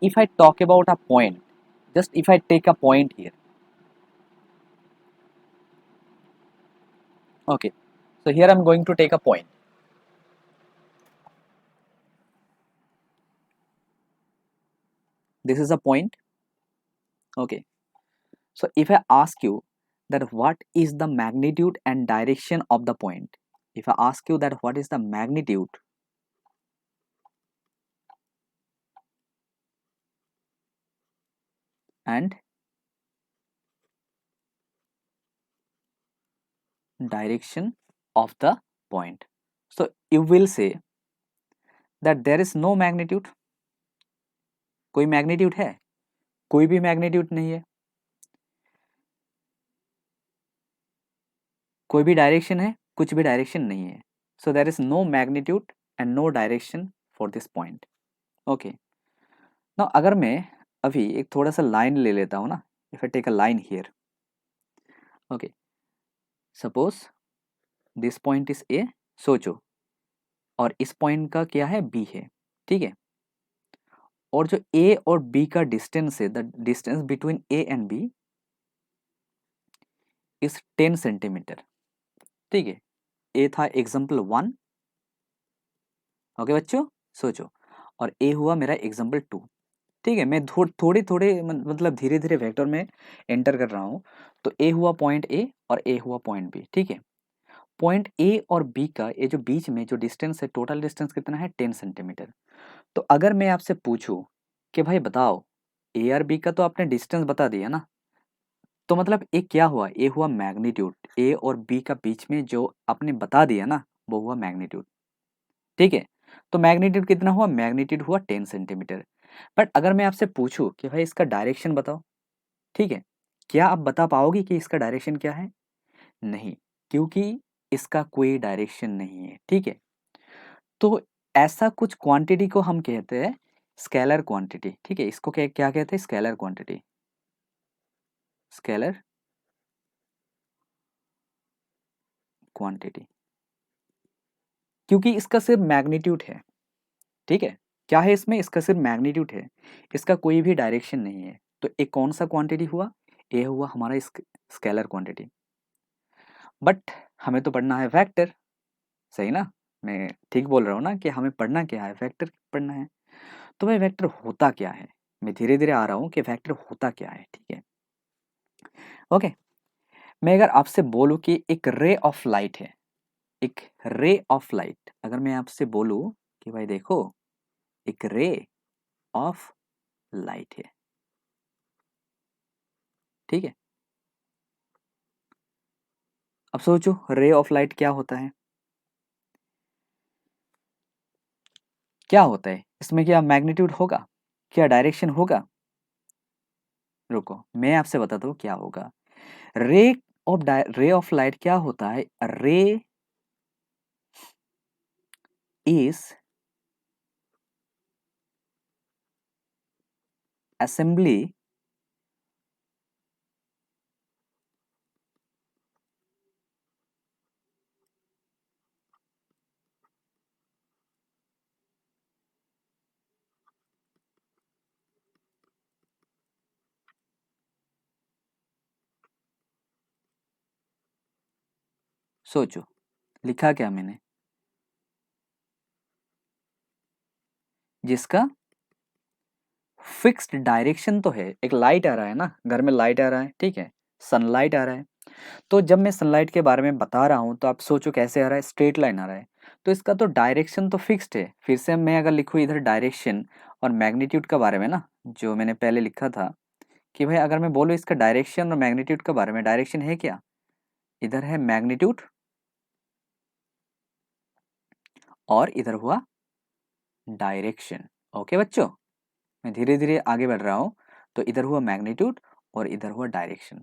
if I talk about a point, just if I take a point here, okay, so here I'm going to take a point. This is a point, okay. So if I ask you that what is the magnitude and direction of the point, if I ask you that what is the magnitude and direction of the point, so you will say that there is no magnitude. कोई magnitude है? कोई भी magnitude नहीं है. कोई भी direction है? कुछ भी डायरेक्शन नहीं है. So there is no magnitude and no direction for this point. Okay, now अगर मैं अभी एक थोड़ा सा लाइन ले लेता हूँ ना, if I take a line here, okay, suppose this point is A, सोचो, और इस पॉइंट का क्या है, बी है, ठीक है. और जो ए और बी का डिस्टेंस है, the distance between A and B is 10 centimetre, ठीक है. ए था एग्जाम्पल 1, ओके बच्चों, सोचो, और ए हुआ मेरा एग्जाम्पल 2, ठीक है. मैं थोड़े थोड़े मतलब धीरे धीरे वेक्टर में एंटर कर रहा हूँ. तो ए हुआ पॉइंट ए और ए हुआ पॉइंट बी, ठीक है. पॉइंट ए और बी का ये जो बीच में जो डिस्टेंस है, टोटल डिस्टेंस कितना है, 10 सेंटीमीटर. तो अगर मैं आपसे पूछूं कि भाई बताओ, ए और बी का तो आपने डिस्टेंस बता दिया ना, तो मतलब ए क्या हुआ, ए हुआ मैग्नीट्यूड. ए और बी का बीच में जो आपने बता दिया ना, वो हुआ मैग्नीट्यूड, ठीक है. तो मैग्नीट्यूड कितना हुआ, मैग्नीट्यूड हुआ 10 सेंटीमीटर. बट अगर मैं आपसे पूछूं कि भाई इसका डायरेक्शन बताओ, ठीक है, क्या आप बता पाओगे कि इसका डायरेक्शन क्या है? नहीं, क्योंकि इसका कोई डायरेक्शन नहीं है, ठीक है. तो ऐसा कुछ क्वांटिटी को हम कहते हैं स्केलर क्वांटिटी, ठीक है. इसको क्या क्या कहते हैं, स्केलर क्वांटिटी, स्केलर क्वांटिटी, क्योंकि इसका सिर्फ मैग्नीट्यूड है, ठीक है. क्या है इसमें, इसका सिर्फ मैग्नीट्यूड है, इसका कोई भी डायरेक्शन नहीं है. तो एक कौन सा क्वांटिटी हुआ, ए हुआ हमारा स्केलर क्वांटिटी. बट हमें तो पढ़ना है वेक्टर, सही ना. मैं ठीक बोल रहा हूँ ना कि हमें पढ़ना क्या है, वेक्टर पढ़ना है. तो भाई वेक्टर होता क्या है, मैं धीरे धीरे आ रहा हूँ कि वेक्टर होता क्या है, ठीक है. ओके, मैं अगर आपसे बोलूँ कि एक रे ऑफ लाइट है, एक रे ऑफ लाइट, अगर मैं आपसे बोलूँ कि भाई देखो एक रे ऑफ लाइट है, ठीक है. अब सोचो रे ऑफ लाइट क्या होता है, क्या होता है इसमें, क्या मैग्नीट्यूड होगा, क्या डायरेक्शन होगा? रुको मैं आपसे बताता हूँ क्या होगा. रे रे ऑफ लाइट क्या होता है, रे इज असेंबली सोचो लिखा क्या मैंने, जिसका फिक्स्ड डायरेक्शन तो है. एक लाइट आ रहा है ना, घर में लाइट आ रहा है, ठीक है, सनलाइट आ रहा है. तो जब मैं सनलाइट के बारे में बता रहा हूँ तो आप सोचो कैसे आ रहा है, स्ट्रेट लाइन आ रहा है. तो इसका तो डायरेक्शन तो फिक्स्ड है. फिर से मैं अगर लिखूँ इधर डायरेक्शन और मैग्नीट्यूड के बारे में ना, जो मैंने पहले लिखा था कि भाई अगर मैं बोलूँ इसका डायरेक्शन और मैग्नीट्यूड के बारे में, डायरेक्शन है क्या, इधर है मैग्नीट्यूड और इधर हुआ डायरेक्शन. ओके बच्चों, मैं धीरे धीरे आगे बढ़ रहा हूँ. तो इधर हुआ मैग्नीट्यूड और इधर हुआ डायरेक्शन.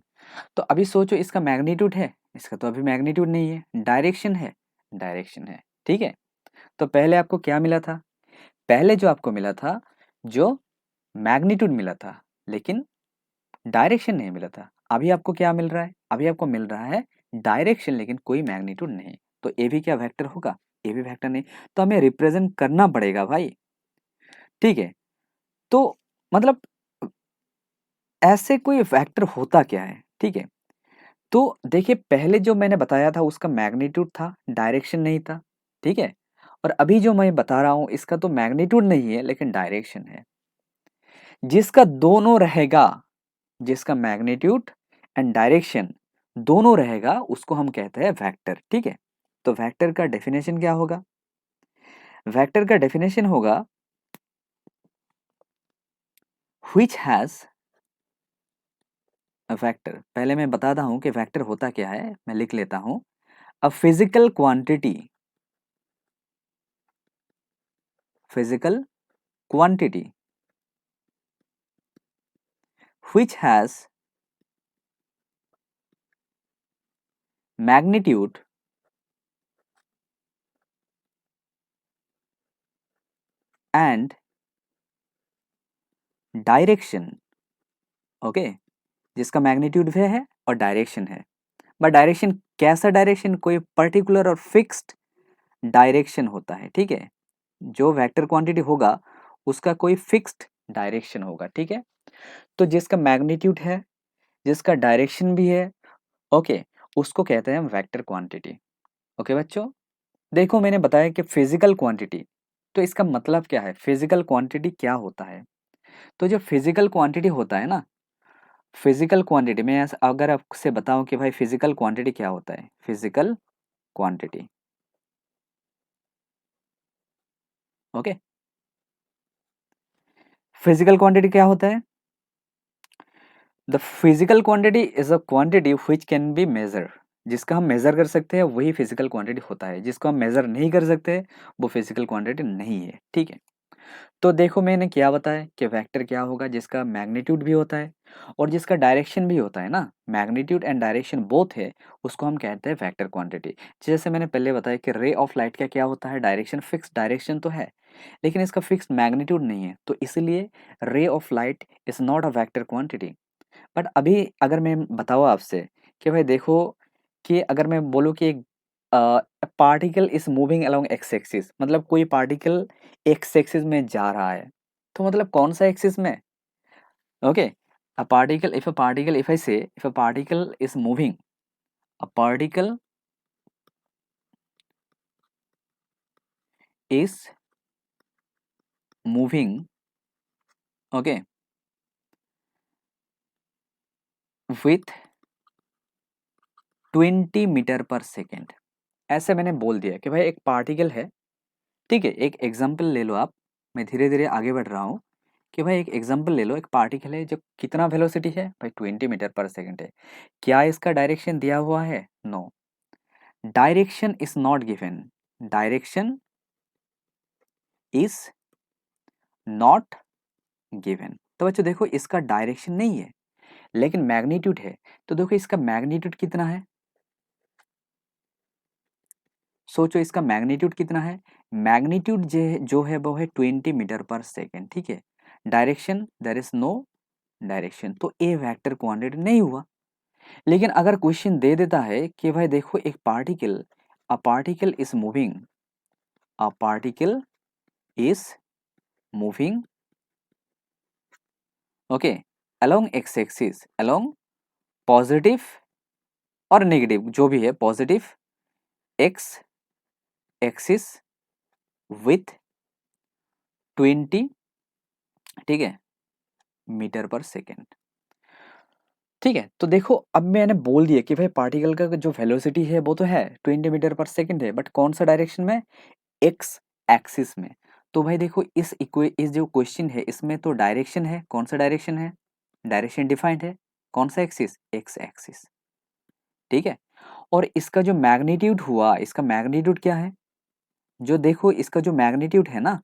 तो अभी सोचो इसका मैग्नीट्यूड है, इसका तो अभी मैग्नीट्यूड नहीं है. डायरेक्शन है, डायरेक्शन है, ठीक है. तो पहले आपको क्या मिला था, पहले जो आपको मिला था, जो मैग्नीट्यूड मिला था, लेकिन डायरेक्शन नहीं मिला था. अभी आपको क्या मिल रहा है, अभी आपको मिल रहा है डायरेक्शन लेकिन कोई मैग्नीट्यूड नहीं. तो ए भी क्या वेक्टर होगा, ए भी वेक्टर नहीं. तो हमें रिप्रेजेंट करना पड़ेगा भाई, ठीक है. तो मतलब ऐसे कोई वेक्टर होता क्या है, ठीक है। तो देखिए पहले जो मैंने बताया था उसका मैग्नीट्यूड था, डायरेक्शन नहीं था, ठीक है। और अभी जो मैं बता रहा हूं इसका तो मैग्नीट्यूड नहीं है लेकिन डायरेक्शन है। जिसका दोनों रहेगा, जिसका मैग्नीट्यूड एंड डायरेक्शन दोनों रहेगा उसको हम कहते हैं वेक्टर, ठीक है। तो वेक्टर का डेफिनेशन क्या होगा? वेक्टर का डेफिनेशन होगा व्हिच हैज अ वेक्टर। पहले मैं बताता हूं कि वेक्टर होता क्या है, मैं लिख लेता हूं। A physical quantity, physical quantity which has magnitude and direction, okay. जिसका मैग्नीट्यूड भी है और डायरेक्शन है। बट डायरेक्शन कैसा डायरेक्शन? कोई पर्टिकुलर और फिक्स्ड डायरेक्शन होता है, ठीक है। जो वेक्टर क्वांटिटी होगा उसका कोई फिक्स्ड डायरेक्शन होगा, ठीक है। तो जिसका मैग्नीट्यूड है, जिसका डायरेक्शन भी है, ओके, उसको कहते हैं हम वेक्टर क्वांटिटी। ओके बच्चों, देखो मैंने बताया कि फिजिकल क्वांटिटी, तो इसका मतलब क्या है? फिजिकल क्वांटिटी क्या होता है? तो जो फिजिकल क्वांटिटी होता है ना, फिजिकल क्वांटिटी में अगर आपसे बताऊं कि भाई फिजिकल क्वांटिटी क्या होता है, physical quantity, okay. Physical quantity क्या होता है? The physical quantity is a quantity which can be measure. जिसका हम मेजर कर सकते हैं वही फिजिकल क्वांटिटी होता है, जिसको हम मेजर नहीं कर सकते वो फिजिकल क्वांटिटी नहीं है, ठीक है। तो देखो मैंने क्या बताया कि वेक्टर क्या होगा? जिसका मैग्नीट्यूड भी होता है और जिसका डायरेक्शन भी होता है ना, मैग्नीट्यूड एंड डायरेक्शन बोथ है, उसको हम कहते हैं वेक्टर क्वांटिटी। जैसे मैंने पहले बताया कि रे ऑफ लाइट का क्या होता है? डायरेक्शन, फिक्स डायरेक्शन तो है लेकिन इसका फिक्स मैग्नीट्यूड नहीं है, तो इसलिए ray of light is not a vector quantity. But अभी अगर मैं बताऊँ आपसे कि भाई देखो कि अगर मैं बोलूँ कि एक particle is moving along X axis, मतलब कोई पार्टिकल एक्स एक्सिस में जा रहा है, तो मतलब कौन सा एक्सिस में? Okay, a particle, if a particle, if I say if a particle is moving, a particle is moving, okay, with 20 metre per second. ऐसे मैंने बोल दिया कि भाई एक पार्टिकल है, ठीक है। एक एग्जांपल ले लो आप, मैं धीरे धीरे आगे बढ़ रहा हूँ कि भाई एक एग्जांपल ले लो, एक पार्टिकल है जो कितना वेलोसिटी है भाई 20 मीटर पर सेकेंड है। क्या इसका डायरेक्शन दिया हुआ है? No, direction is not given, direction is not given. तो बच्चों देखो इसका डायरेक्शन नहीं है लेकिन मैग्नीट्यूड है, तो देखो इसका मैग्नीट्यूड कितना है? सोचो इसका मैग्नीट्यूड कितना है? मैग्नीट्यूड जो है वो है 20 मीटर पर सेकेंड, ठीक है। Direction, there is no direction, तो ए वेक्टर क्वांटिटी नहीं हुआ। लेकिन अगर क्वेश्चन दे देता है कि भाई देखो एक particle, a particle is moving, a particle is moving, okay, along X axis, along positive और नेगेटिव जो भी है, पॉजिटिव एक्स एक्सिस विथ 20, ठीक है, मीटर पर सेकेंड, ठीक है। तो देखो अब मैंने बोल दिया कि भाई पार्टिकल का जो वेलोसिटी है वो तो है 20 मीटर पर सेकेंड है, बट कौन सा डायरेक्शन में? एक्स एक्सिस में। तो भाई देखो इस जो क्वेश्चन है इसमें तो डायरेक्शन है, कौन सा डायरेक्शन है? डायरेक्शन डिफाइंड है, कौन सा एक्सिस? एक्स एक्सिस, ठीक है। और इसका जो मैग्नीट्यूड हुआ, इसका मैग्नीट्यूड क्या है? जो देखो इसका जो मैग्नीट्यूड है ना,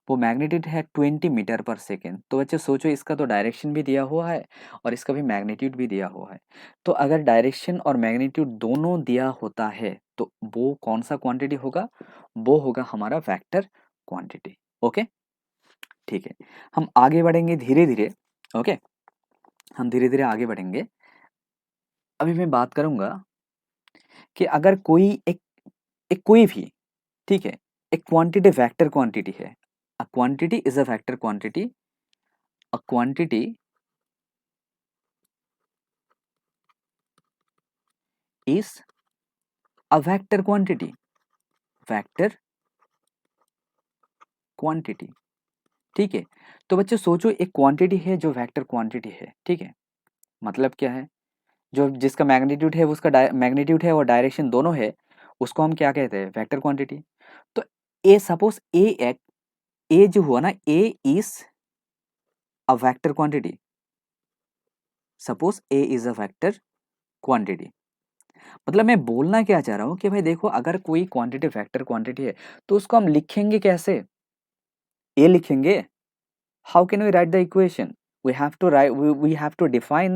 वो मैग्नीट्यूड है 20 मीटर पर सेकेंड। तो बच्चे सोचो इसका तो डायरेक्शन भी दिया हुआ है और इसका भी मैग्नीट्यूड भी दिया हुआ है। तो अगर डायरेक्शन और मैग्नीट्यूड दोनों दिया होता है तो वो कौन सा क्वांटिटी होगा? वो होगा हमारा वेक्टर क्वांटिटी, ओके, ठीक है। हम आगे बढ़ेंगे धीरे धीरे, ओके, हम धीरे धीरे आगे बढ़ेंगे। अभी मैं बात करूंगा कि अगर कोई एक कोई भी, ठीक है, एक क्वांटिटी वेक्टर क्वांटिटी है, a quantity is a vector quantity a quantity is a vector quantity, vector quantity, ठीक है। तो बच्चों सोचो एक क्वांटिटी है जो वेक्टर क्वांटिटी है, ठीक है। मतलब क्या है, जो जिसका मैग्नीट्यूड है उसका मैग्नीट्यूड है और डायरेक्शन दोनों है, उसको हम क्या कहते हैं, वेक्टर क्वांटिटी। तो ए सपोज ए जो हुआ ना, A is a vector quantity, suppose A is a vector quantity. मतलब मैं बोलना क्या चाह रहा हूँ कि भाई देखो अगर कोई क्वांटिटी वेक्टर क्वांटिटी है तो उसको हम लिखेंगे कैसे, ए लिखेंगे। How can we write the equation? We have to write, we have to define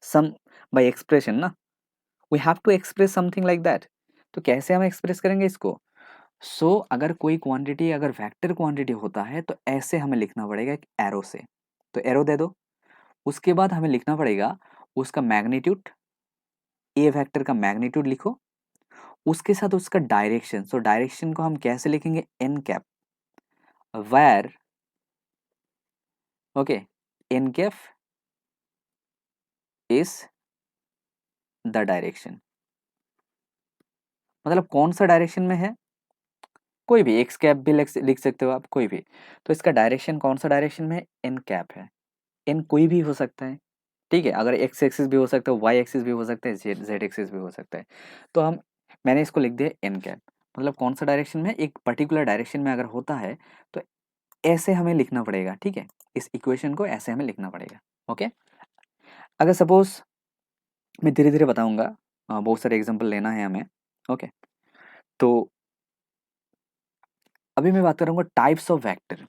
some by expression ना, we have to express something like that। तो कैसे हम एक्सप्रेस करेंगे इसको। अगर कोई क्वांटिटी अगर वेक्टर क्वांटिटी होता है तो ऐसे हमें लिखना पड़ेगा एक एरो से। तो एरो दे दो, उसके बाद हमें लिखना पड़ेगा उसका मैग्नीट्यूड, ए वेक्टर का मैग्नीट्यूड लिखो, उसके साथ उसका डायरेक्शन। डायरेक्शन को हम कैसे लिखेंगे, n cap, where, okay, n cap is the direction. मतलब कौन सा डायरेक्शन में है, कोई भी, एक्स कैप भी लिख सकते हो आप, कोई भी। तो इसका डायरेक्शन कौन सा डायरेक्शन में है, एन कैप है। एन कोई भी हो सकता है, ठीक है। अगर एक्स एक्सिस भी हो सकता है, वाई एक्सिस भी हो सकता है, जेड एक्सिस भी हो सकता है। तो मैंने इसको लिख दिया एन कैप। मतलब कौन सा डायरेक्शन में, एक पर्टिकुलर डायरेक्शन में अगर होता है तो ऐसे हमें लिखना पड़ेगा, ठीक है। इस इक्वेशन को ऐसे हमें लिखना पड़ेगा, ओके। अगर सपोज मैं धीरे धीरे बताऊंगा, बहुत सारे एग्जाम्पल लेना है हमें, ओके। तो अभी मैं बात करूंगा टाइप्स ऑफ वेक्टर।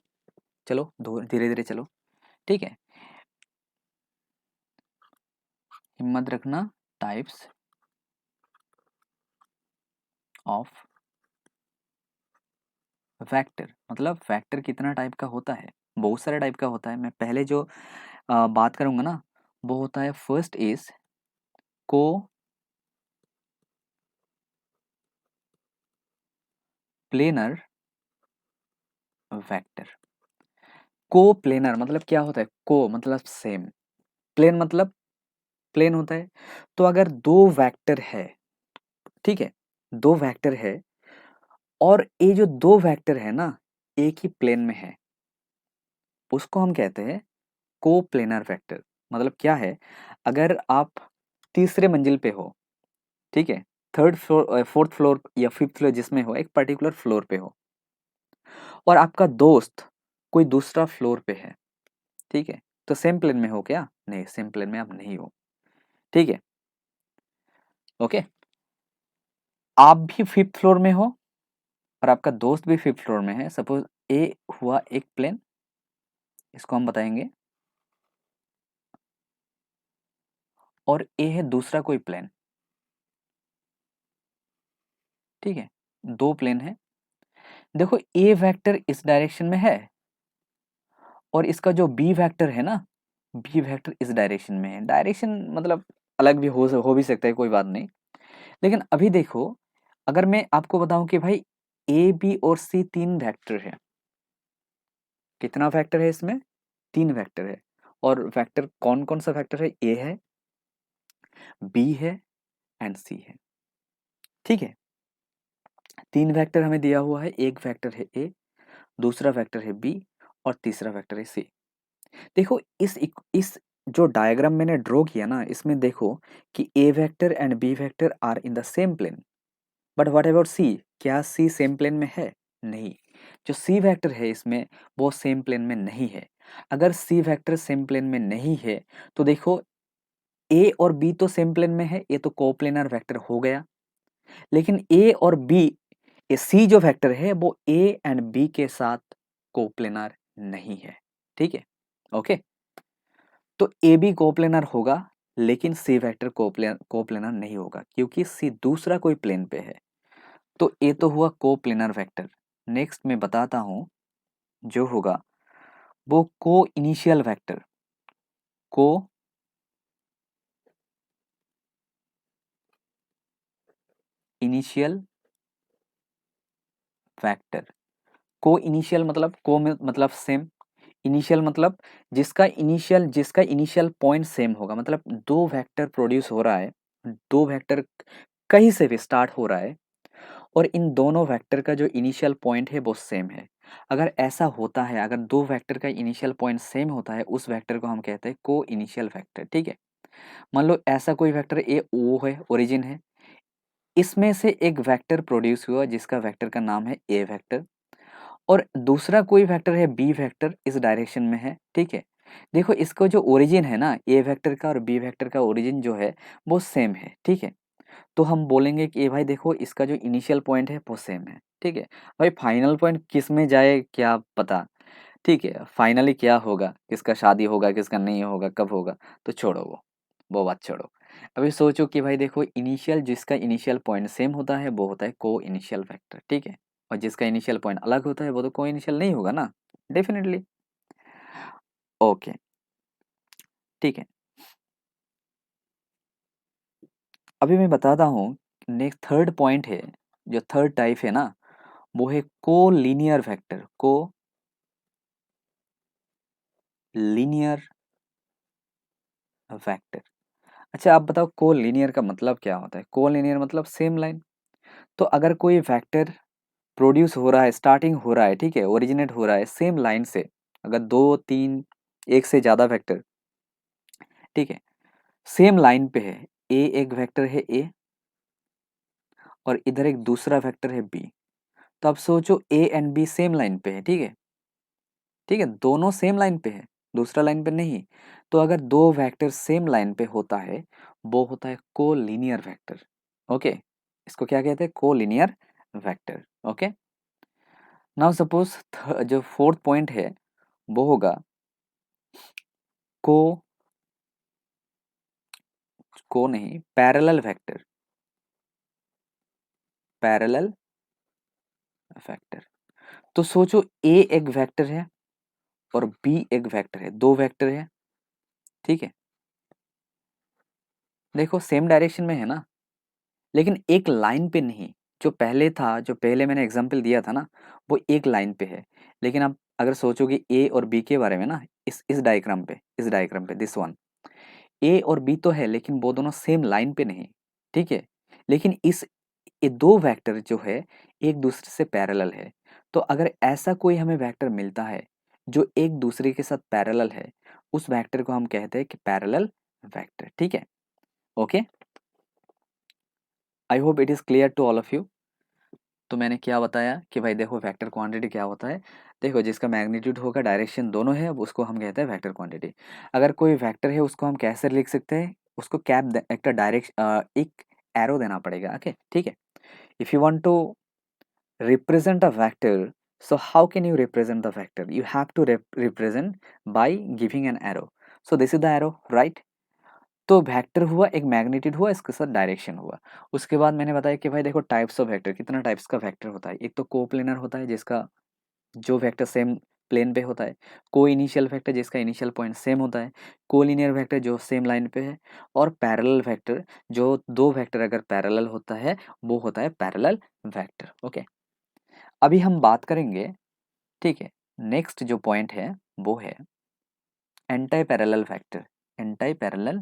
चलो धीरे धीरे चलो, ठीक है। हिम्मत रखना, टाइप्स ऑफ वेक्टर। मतलब वेक्टर कितना टाइप का होता है, बहुत सारे टाइप का होता है। मैं पहले जो बात करूंगा ना, वो होता है फर्स्ट इज को प्लेनर वेक्टर। को प्लेनर मतलब क्या होता है, को मतलब सेम, प्लेन मतलब प्लेन होता है। तो अगर दो वेक्टर है, ठीक है, दो वेक्टर है और ये जो दो वेक्टर है ना एक ही प्लेन में है, उसको हम कहते हैं को प्लेनर वेक्टर। मतलब क्या है, अगर आप तीसरे मंजिल पे हो, ठीक है, थर्ड फ्लोर, फोर्थ फ्लोर या फिफ्थ फ्लोर जिसमें हो, एक पर्टिकुलर फ्लोर पे हो, और आपका दोस्त कोई दूसरा फ्लोर पे है, ठीक है, तो सेम प्लेन में हो क्या, नहीं, सेम प्लेन में आप नहीं हो, ठीक है, ओके। आप भी फिफ्थ फ्लोर में हो और आपका दोस्त भी फिफ्थ फ्लोर में है। सपोज ए हुआ एक प्लेन, इसको हम बताएंगे, और ए है दूसरा कोई प्लेन, ठीक है, दो प्लेन है। देखो ए वेक्टर इस डायरेक्शन में है और इसका जो बी वेक्टर है ना, बी वेक्टर इस डायरेक्शन में है। डायरेक्शन मतलब अलग भी हो भी सकता है, कोई बात नहीं। लेकिन अभी देखो, अगर मैं आपको बताऊं कि भाई ए बी और सी तीन वेक्टर है, कितना वेक्टर है इसमें, तीन वेक्टर है। और वेक्टर कौन कौन सा वेक्टर है, ए है, बी है एंड सी है, ठीक है। तीन वेक्टर हमें दिया हुआ है, एक वेक्टर है ए, दूसरा वेक्टर है बी और तीसरा वेक्टर है सी। देखो इस जो डायग्राम मैंने ड्रॉ किया ना, इसमें देखो कि A vector and B vector are in the same plane, but what about C, क्या सी सेम प्लेन में है, नहीं। जो सी वेक्टर है इसमें वो सेम प्लेन में नहीं है। अगर सी वेक्टर सेम प्लेन में नहीं है तो देखो ए और बी तो सेम प्लेन में है, ये तो कोप्लेनर वेक्टर हो गया। लेकिन ए और बी, ये सी जो वेक्टर है वो ए एंड बी के साथ कोप्लेनर नहीं है, ठीक है, ओके। तो ए बी कोप्लेनर होगा लेकिन सी वेक्टर कोप्लेनर नहीं होगा, क्योंकि सी दूसरा कोई प्लेन पे है। तो ए तो हुआ कोप्लेनर वेक्टर। नेक्स्ट मैं बताता हूं जो होगा वो को इनिशियल वेक्टर, को इनिशियल वेक्टर। को इनिशियल मतलब को में मतलब सेम, इनिशियल मतलब जिसका इनिशियल पॉइंट सेम होगा, मतलब दो वेक्टर प्रोड्यूस हो रहा है, दो वेक्टर कहीं से भी स्टार्ट हो रहा है और इन दोनों वेक्टर का जो इनिशियल पॉइंट है वो सेम है। अगर ऐसा होता है, अगर दो वेक्टर का इनिशियल पॉइंट सेम होता है, उस वेक्टर को हम कहते हैं को इनिशियल वेक्टर। ठीक है, मान लो ऐसा कोई वेक्टर ए ओ है, ओरिजिन है, इसमें से एक वेक्टर प्रोड्यूस हुआ जिसका वेक्टर का नाम है ए वेक्टर, और दूसरा कोई वेक्टर है बी वेक्टर, इस डायरेक्शन में है। ठीक है, देखो इसको जो ओरिजिन है ना, ए वेक्टर का और बी वेक्टर का ओरिजिन जो है वो सेम है। ठीक है, तो हम बोलेंगे कि ये भाई देखो इसका जो इनिशियल पॉइंट है वो सेम है। ठीक है, भाई फाइनल पॉइंट किस में जाए क्या पता। ठीक है, फाइनली क्या होगा, किसका शादी होगा किसका नहीं होगा, कब होगा, तो छोड़ो वो बात छोड़ो। अभी सोचो कि भाई देखो इनिशियल, जिसका इनिशियल पॉइंट सेम होता है वो होता है को इनिशियल वेक्टर। ठीक है, और जिसका इनिशियल पॉइंट अलग होता है वो तो को इनिशियल नहीं होगा ना, डेफिनेटली। ओके, ठीक है, अभी मैं बताता हूँ। नेक्स्ट थर्ड पॉइंट है, जो थर्ड टाइप है ना, वो है को लीनियर वेक्टर। को लीनियर वेक्टर। अच्छा आप बताओ को लीनियर का मतलब क्या होता है। को लीनियर मतलब सेम लाइन। तो अगर कोई वेक्टर प्रोड्यूस हो रहा है, स्टार्टिंग हो रहा है, ठीक है, ओरिजिनेट हो रहा है सेम लाइन से, अगर दो तीन एक से ज़्यादा वेक्टर, ठीक है, सेम लाइन पे है, ए एक वेक्टर है ए और इधर एक दूसरा वेक्टर है बी, तो अब सोचो ए एंड बी सेम लाइन पे है। ठीक है, ठीक है, दोनों सेम लाइन पे है, दूसरा लाइन पे नहीं। तो अगर दो वेक्टर सेम लाइन पे होता है वो होता है कोलिनियर वेक्टर। ओके, इसको क्या कहते हैं, collinear vector. Okay, now suppose जो फोर्थ पॉइंट है वो होगा को को नहीं, पैरेलल वेक्टर। पैरेलल वेक्टर, तो सोचो ए एक वेक्टर है और बी एक वेक्टर है, दो वेक्टर है। ठीक है, देखो सेम डायरेक्शन में है ना, लेकिन एक लाइन पे नहीं। जो पहले था, जो पहले मैंने एग्जांपल दिया था ना, वो एक लाइन पे है। लेकिन आप अगर सोचोगे ए और बी के बारे में ना, इस डायग्राम पे दिस वन, ए और बी तो है लेकिन वो दोनों सेम लाइन पे नहीं। ठीक है, लेकिन इस ये दो वेक्टर जो है एक दूसरे से पैरेलल है। तो अगर ऐसा कोई हमें वेक्टर मिलता है जो एक दूसरे के साथ पैरेलल है, उस वेक्टर को हम कहते हैं कि पैरेलल वेक्टर। ठीक है, okay, I hope it is clear to all of you. तो मैंने क्या बताया कि भाई देखो वेक्टर क्वांटिटी क्या होता है। देखो जिसका मैग्नीट्यूड होगा, डायरेक्शन दोनों है, अब उसको हम कहते हैं वेक्टर क्वांटिटी। अगर कोई वेक्टर है उसको हम कैसे लिख सकते हैं, उसको एक डायरेक्शन, एक एरो देना पड़ेगा। ओके, ठीक है, if you want to represent a vector, so how can you represent the vector? You have to represent by giving an arrow. So this is the arrow, right? तो vector हुआ, एक magnitude हुआ, इसके साथ direction हुआ। उसके बाद मैंने बताया कि भाई देखो टाइप्स ऑफ वेक्टर, कितना टाइप्स का वेक्टर होता है। एक तो कोप्लेनर होता है जिसका जो वेक्टर सेम प्लेन पे होता है, को इनिशियल वेक्टर जिसका इनिशियल पॉइंट सेम होता है, कोलिनियर वेक्टर जो सेम लाइन पे है, और पैरेलल वेक्टर जो दो वेक्टर अगर पैरेलल होता है वो होता है पैरेलल वेक्टर। ओके, अभी हम बात करेंगे, ठीक है, नेक्स्ट जो पॉइंट है वो है anti parallel vector. Anti parallel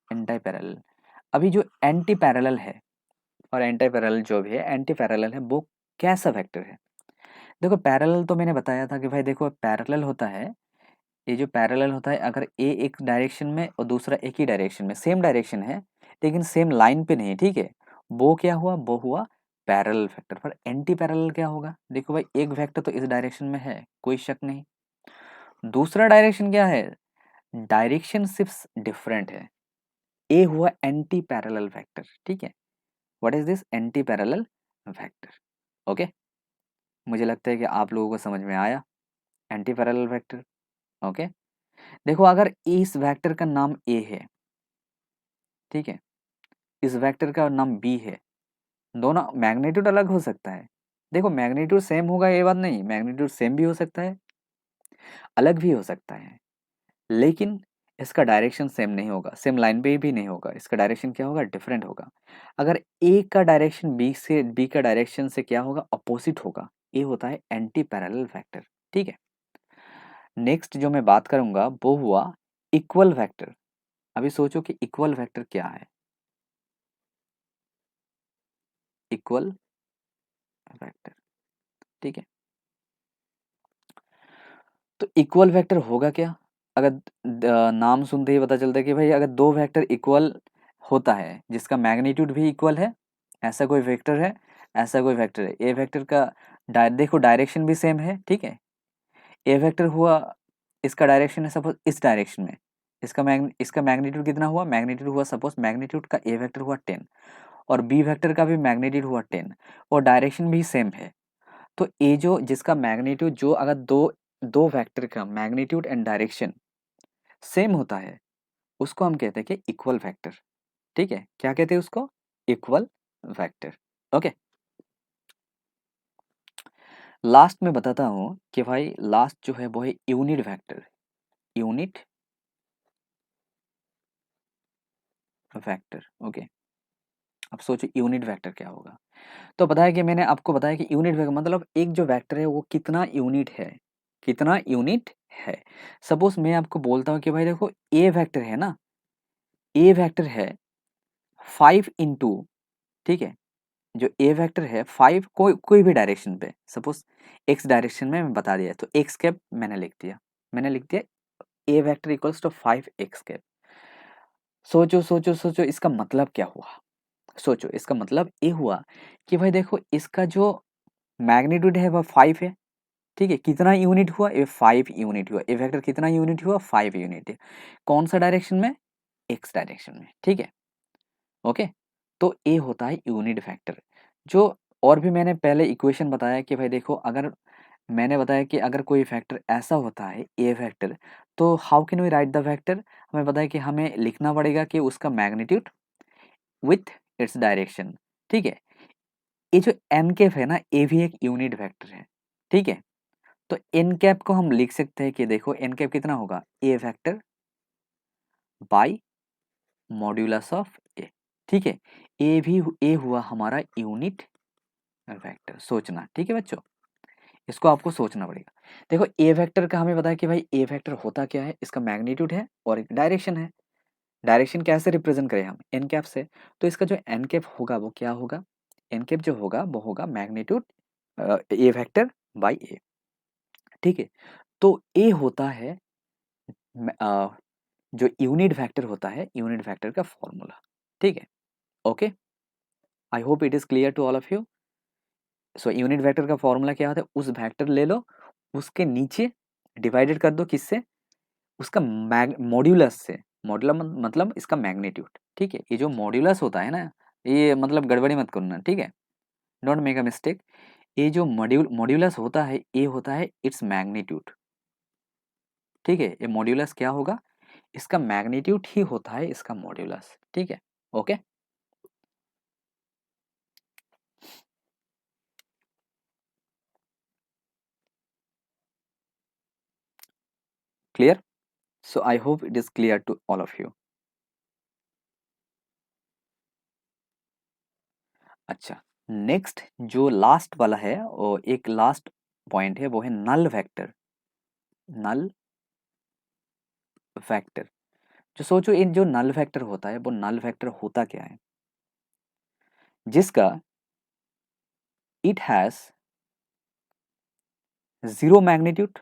anti parallel, अभी जो एंटी पैरेलल है और एंटी पैरेलल जो भी है, एंटी पैरेलल है वो कैसा वेक्टर है। देखो पैरेलल तो मैंने बताया था कि भाई देखो पैरेलल होता है, ये जो पैरेलल होता है अगर ए एक डायरेक्शन में और दूसरा एक ही डायरेक्शन में, सेम डायरेक्शन है लेकिन सेम लाइन पे नहीं। ठीक है, वो क्या हुआ, वो हुआ पैरेलल वेक्टर। पर एंटी पैरेलल क्या होगा, देखो भाई एक वेक्टर तो इस डायरेक्शन में है, कोई शक नहीं, दूसरा डायरेक्शन क्या है, डायरेक्शन सिर्फ डिफरेंट है, ए हुआ एंटी पैरेलल वेक्टर। ठीक है, what is this, anti parallel vector. Okay, मुझे लगता है कि आप लोगों को समझ में आया एंटी पैरेलल वेक्टर। ओके, देखो अगर इस वेक्टर का नाम ए है, ठीक है, इस वेक्टर का नाम बी है, दोनों मैग्नीट्यूड अलग हो सकता है। देखो मैग्नीट्यूड सेम होगा ये बात नहीं, मैग्नीट्यूड सेम भी हो सकता है, अलग भी हो सकता है, लेकिन इसका डायरेक्शन सेम नहीं होगा, सेम लाइन पे भी नहीं होगा, इसका डायरेक्शन क्या होगा, डिफरेंट होगा। अगर ए का डायरेक्शन बी का डायरेक्शन से क्या होगा, अपोजिट होगा, ये होता है एंटी पैरेलल वेक्टर। ठीक है, नेक्स्ट जो मैं बात करूंगा वो हुआ इक्वल वेक्टर। अभी सोचो कि इक्वल वेक्टर क्या है। इक्वल वेक्टर, ठीक है, तो इक्वल वेक्टर होगा क्या? अगर नाम सुनते ही पता चलता है कि भाई अगर दो वेक्टर इक्वल होता है जिसका मैग्नीट्यूड भी इक्वल है, ऐसा कोई वेक्टर है, ऐसा कोई वेक्टर है, ए वेक्टर का देखो डायरेक्शन भी सेम है, ठीक है, ए वेक्टर हुआ, इसका डायरेक्शन है सपोज इस डायरेक्शन में, इसका मैग्नीट्यूड कितना हुआ, मैग्नीट्यूड हुआ सपोज मैग्नीट्यूड का ए वेक्टर हुआ 10 और बी वेक्टर का भी मैग्नीट्यूड हुआ 10 और डायरेक्शन भी सेम है, तो ये जो जिसका मैग्नीट्यूड, जो अगर दो दो वेक्टर का मैग्नीट्यूड एंड डायरेक्शन सेम होता है उसको हम कहते हैं कि इक्वल वेक्टर। ठीक है, क्या कहते हैं उसको, इक्वल वेक्टर। ओके, लास्ट में बताता हूं कि भाई लास्ट जो है वो है unit vector. Unit vector, okay. अब सोचो यूनिट वेक्टर क्या होगा। तो पता है कि मैंने आपको बताया कि यूनिट वेक्टर मतलब एक जो वेक्टर है वो कितना यूनिट है, कितना यूनिट है। सपोज मैं आपको बोलता हूँ कि भाई देखो ए वेक्टर है ना, ए वेक्टर है 5 इंटू, ठीक है, जो ए वेक्टर है 5 कोई कोई भी डायरेक्शन पे, सपोज एक्स डायरेक्शन में मैं बता दिया तो एक्स कैप मैंने लिख दिया, मैंने लिख दिया A vector equals to 5 X cap. सोचो सोचो सोचो इसका मतलब क्या हुआ, सोचो इसका मतलब ये हुआ कि भाई देखो इसका जो मैग्नीट्यूड है वह 5 है, ठीक है, कितना यूनिट हुआ, ये 5 यूनिट हुआ, ए वेक्टर कितना यूनिट हुआ, 5 यूनिट है, कौन सा डायरेक्शन में, एक्स डायरेक्शन में, ठीक है, ओके। तो ए होता है यूनिट वेक्टर। जो और भी मैंने पहले इक्वेशन बताया कि भाई देखो अगर मैंने बताया कि अगर कोई वेक्टर ऐसा होता है ए वेक्टर, तो how can we write the vector, हमें पता है कि हमें लिखना पड़ेगा कि उसका मैग्नीट्यूड विथ इट्स डायरेक्शन, ठीक है। ये जो एन कैप है ना, ये भी एक यूनिट वेक्टर है, ठीक है। तो एन कैप को हम लिख सकते हैं कि देखो एन कैप कितना होगा, ए वेक्टर बाई मॉड्यूलस ऑफ ए, ठीक है। ए हुआ हमारा यूनिट वेक्टर, सोचना, ठीक है बच्चों, इसको आपको सोचना पड़ेगा। देखो ए वेक्टर का हमें पता है कि भाई ए वेक्टर होता क्या है, इसका मैग्नीट्यूड है और एक डायरेक्शन है। डायरेक्शन कैसे रिप्रेजेंट करें हम, एन कैप से, तो इसका जो एन कैप होगा वो क्या होगा, एन कैप जो होगा वो होगा मैग्नीट्यूड ए वेक्टर बाई ए, ठीक है। तो ए होता है जो यूनिट वेक्टर होता है, यूनिट वेक्टर का फॉर्मूला, ठीक है, okay. I hope it is clear to all of you. So unit vector का फॉर्मूला क्या होता है, उस वेक्टर ले लो, उसके नीचे डिवाइडेड कर दो किससे, उसका मॉड्यूलस से, मॉड्यूलस मतलब इसका मैग्नीट्यूड, ठीक है। ये जो मॉड्यूलस होता है ना, ये मतलब गड़बड़ी मत करना, ठीक है, डोंट मेक अ मिस्टेक। ये जो मॉड्यूलस होता है, ये होता है इट्स मैग्नीट्यूड, ठीक है। ये मॉड्यूलस क्या होगा, इसका मैग्नीट्यूड ही होता है इसका मॉड्यूलस, ठीक है, okay. Clear, so I hope it is clear to all of you. अच्छा, नेक्स्ट जो लास्ट वाला है, वो एक लास्ट पॉइंट है, वो है नल वेक्टर। नल वेक्टर, जो सोचो इन जो नल वेक्टर होता है वो नल वेक्टर होता क्या है, जिसका it has zero magnitude,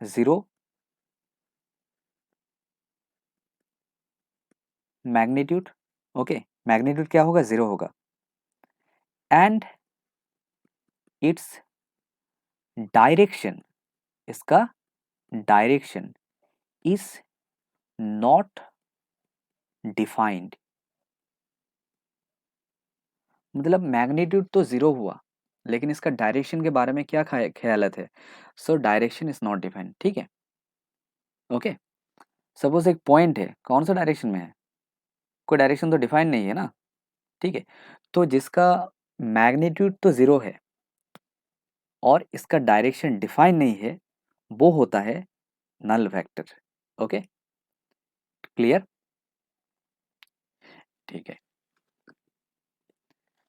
zero magnitude, okay, magnitude क्या होगा, जीरो होगा, एंड इट्स डायरेक्शन, इसका डायरेक्शन इज नॉट डिफाइंड, मतलब मैग्नीट्यूड तो जीरो हुआ लेकिन इसका डायरेक्शन के बारे में क्या ख्यालत है, so direction is not defined, ठीक है, ओके। सपोज एक पॉइंट है, कौन सा डायरेक्शन में है, कोई डायरेक्शन तो डिफाइन नहीं है ना, ठीक है, तो जिसका मैग्नीट्यूड तो जीरो है और इसका डायरेक्शन डिफाइन नहीं है, वो होता है नल वेक्टर, ओके। क्लियर? ठीक है।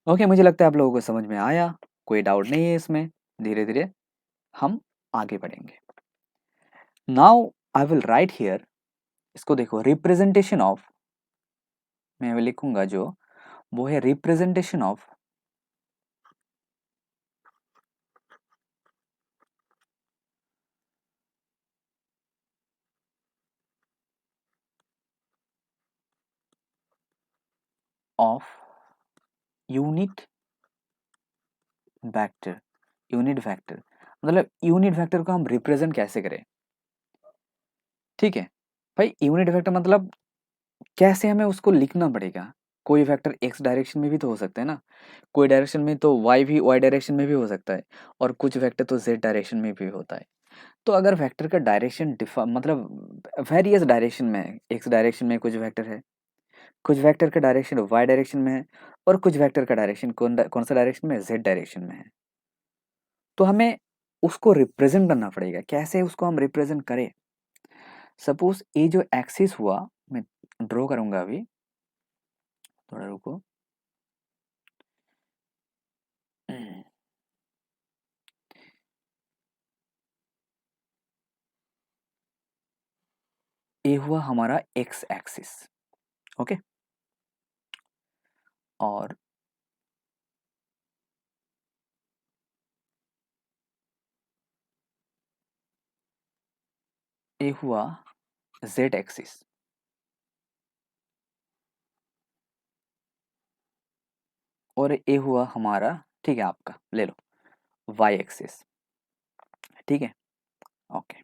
ओके, मुझे लगता है आप लोगों को समझ में आया, कोई डाउट नहीं है इसमें। धीरे धीरे हम आगे बढ़ेंगे। Now I will write here, इसको देखो, रिप्रेजेंटेशन ऑफ, मैं लिखूंगा जो, वो है representation of of unit vector. Unit vector मतलब यूनिट वेक्टर को हम रिप्रेजेंट कैसे करें? ठीक है भाई, यूनिट वेक्टर मतलब कैसे हमें उसको लिखना पड़ेगा। कोई वेक्टर एक्स डायरेक्शन में भी तो हो सकता है ना, कोई डायरेक्शन में तो वाई भी वाई डायरेक्शन में भी हो सकता है, और कुछ वेक्टर तो जेड डायरेक्शन में भी होता है। तो अगर वेक्टर का डायरेक्शन डिफा मतलब वेरियस डायरेक्शन में है, एक्स डायरेक्शन में कुछ वेक्टर है, कुछ वेक्टर का डायरेक्शन वाई डायरेक्शन में है, और कुछ वेक्टर का डायरेक्शन कौन सा डायरेक्शन में है, जेड डायरेक्शन में है, तो हमें उसको रिप्रेजेंट करना पड़ेगा। कैसे उसको हम रिप्रेजेंट करें? सपोज ये जो एक्सिस हुआ, मैं ड्रॉ करूंगा अभी, थोड़ा रुको। ये हुआ हमारा एक्स एक्सिस, ओके, और ये हुआ जेड एक्सिस, और ये हुआ हमारा, ठीक है, आपका ले लो वाई एक्सिस, ठीक है, ओके।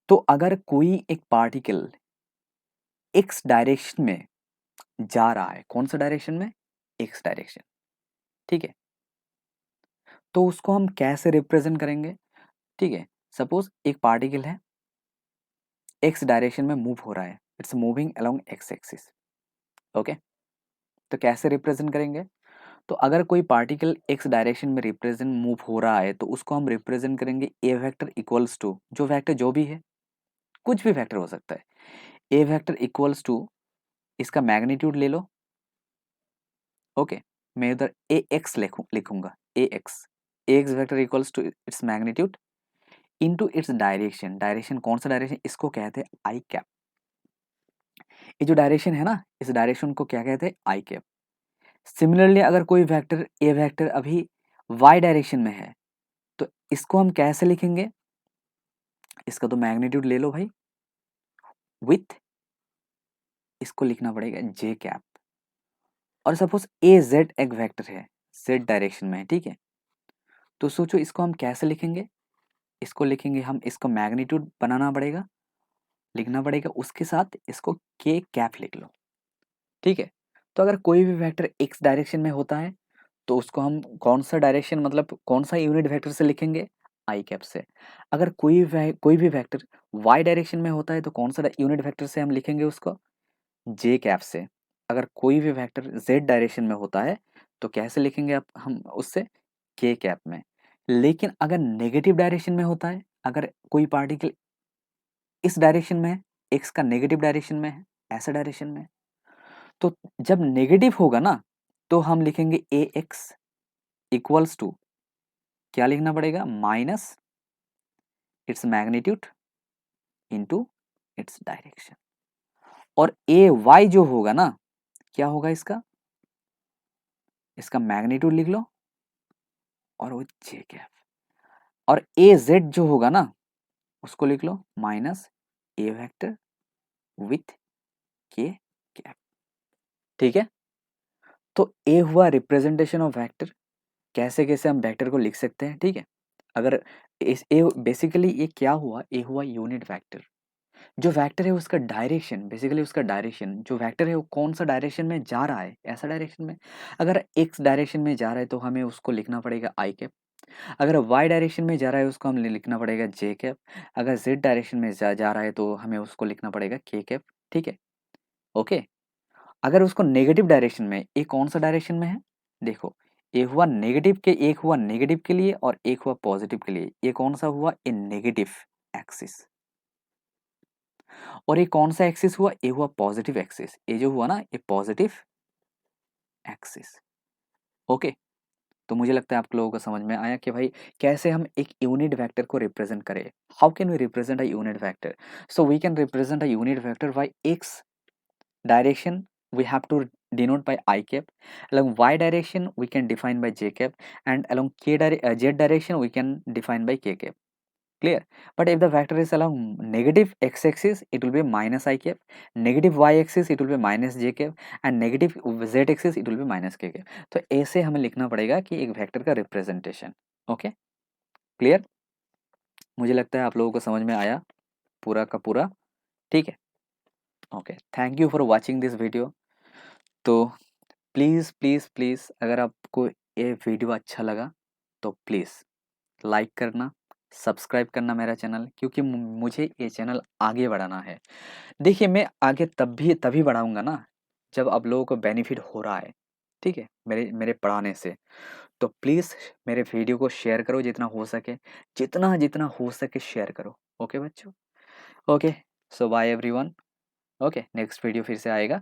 तो अगर कोई एक पार्टिकल एक्स डायरेक्शन में जा रहा है, कौन सा डायरेक्शन में, एक्स डायरेक्शन, ठीक है, तो उसको हम कैसे रिप्रेजेंट करेंगे? ठीक है, सपोज एक पार्टिकल है, एक्स डायरेक्शन में मूव हो रहा है, it's moving along X axis, okay, तो कैसे रिप्रेजेंट करेंगे? तो अगर कोई पार्टिकल एक्स डायरेक्शन में रिप्रेजेंट मूव हो रहा है, तो उसको हम रिप्रेजेंट करेंगे ए वेक्टर इक्वल्स टू, जो वेक्टर जो भी है, कुछ भी वेक्टर हो सकता है, ए वेक्टर इक्वल्स टू, इसका मैग्नीट्यूड ले लो, ओके, मैं उधर ए एक्स लिखूंगा, A X vector equals to its magnitude into its direction. Direction कौन सा डायरेक्शन, इसको कहते हैं आई कैप। ये जो डायरेक्शन है ना, इस डायरेक्शन को क्या कहते हैं, आई कैप। सिमिलरली अगर कोई वेक्टर ए वेक्टर अभी वाई डायरेक्शन में है, तो इसको हम कैसे लिखेंगे? इसका तो मैग्नीट्यूड ले लो भाई, विथ, इसको लिखना पड़ेगा जे कैप। और सपोज ए जेड एक वेक्टर है, जेड डायरेक्शन में है, ठीक है, तो सोचो इसको हम कैसे लिखेंगे? इसको लिखेंगे हम, इसको मैग्नीट्यूड बनाना पड़ेगा, लिखना पड़ेगा, उसके साथ इसको के कैप लिख लो, ठीक है। तो अगर कोई भी वेक्टर एक्स डायरेक्शन में होता है, तो उसको हम कौन सा डायरेक्शन मतलब कौन सा यूनिट वेक्टर से लिखेंगे, आई कैप से। अगर कोई भी वेक्टर वाई डायरेक्शन में होता है, तो कौन सा यूनिट वेक्टर से हम लिखेंगे उसको, जे कैप से। अगर कोई भी वेक्टर जेड डायरेक्शन में होता है, तो कैसे लिखेंगे आप हम उससे, के कैप में। लेकिन अगर नेगेटिव डायरेक्शन में होता है, अगर कोई पार्टिकल इस डायरेक्शन में है, एक्स का नेगेटिव डायरेक्शन में है, ऐसा डायरेक्शन में, तो जब नेगेटिव होगा ना, तो हम लिखेंगे ए एक्स इक्वल्स टू, क्या लिखना पड़ेगा, minus it's magnitude into its direction. और ए वाई जो होगा ना, क्या होगा इसका, इसका मैग्नीट्यूड लिख लो, और वो जे कैप। और ए जेड जो होगा ना, उसको लिख लो माइनस ए वेक्टर विथ के कैप, ठीक है। तो ए हुआ रिप्रेजेंटेशन ऑफ वेक्टर, कैसे कैसे हम वेक्टर को लिख सकते हैं, ठीक है। अगर इस ए बेसिकली ये क्या हुआ, ए हुआ यूनिट वेक्टर। जो वेक्टर है उसका डायरेक्शन, बेसिकली उसका डायरेक्शन, जो वेक्टर है वो कौन सा डायरेक्शन में जा रहा है, ऐसा डायरेक्शन में। अगर एक्स डायरेक्शन में जा रहा है, तो हमें उसको लिखना पड़ेगा आई कैप। अगर वाई डायरेक्शन में जा रहा है, उसको हमें लिखना पड़ेगा जे कैप। अगर जेड डायरेक्शन में जा रहा है, तो हमें उसको लिखना पड़ेगा के कैप, ठीक है, ओके। अगर उसको नेगेटिव डायरेक्शन में, ये कौन सा डायरेक्शन में है, देखो, एक हुआ नेगेटिव के, एक हुआ नेगेटिव के लिए और एक हुआ पॉजिटिव के लिए, ये कौन सा हुआ, ए नेगेटिव एक्सिस, और ये कौन सा एक्सिस हुआ, ये हुआ पॉजिटिव एक्सिस, ये जो हुआ ना ये पॉजिटिव एक्सिस। ओके, तो मुझे लगता है आप लोगों को समझ में आया कि भाई कैसे हम एक यूनिट वेक्टर को रिप्रेजेंट करें। How can we represent a unit vector? So we can represent a unit vector by x direction we have to denote by I cap, along y direction we can define by j cap, and along z direction we can define by k cap. Clear? But if the vector is along negative x axis it will be minus I cap, negative y axis it will be minus j cap, and negative z axis it will be minus k cap. तो ऐसे हमें लिखना पड़ेगा कि एक vector का representation. Okay, clear? मुझे लगता है आप लोगों को समझ में आया पूरा का पूरा। ठीक है, okay, thank you for watching this video. तो प्लीज़ प्लीज़ प्लीज़ अगर आपको ये वीडियो अच्छा लगा तो प्लीज़ लाइक करना, सब्सक्राइब करना मेरा चैनल, क्योंकि मुझे ये चैनल आगे बढ़ाना है। देखिए मैं आगे तभी बढ़ाऊँगा ना जब आप लोगों को बेनिफिट हो रहा है, ठीक है, मेरे मेरे पढ़ाने से। तो प्लीज़ मेरे वीडियो को शेयर करो जितना हो सके, जितना जितना हो सके शेयर करो। ओके बच्चों, okay, so bye everyone. Okay, next video फिर से आएगा।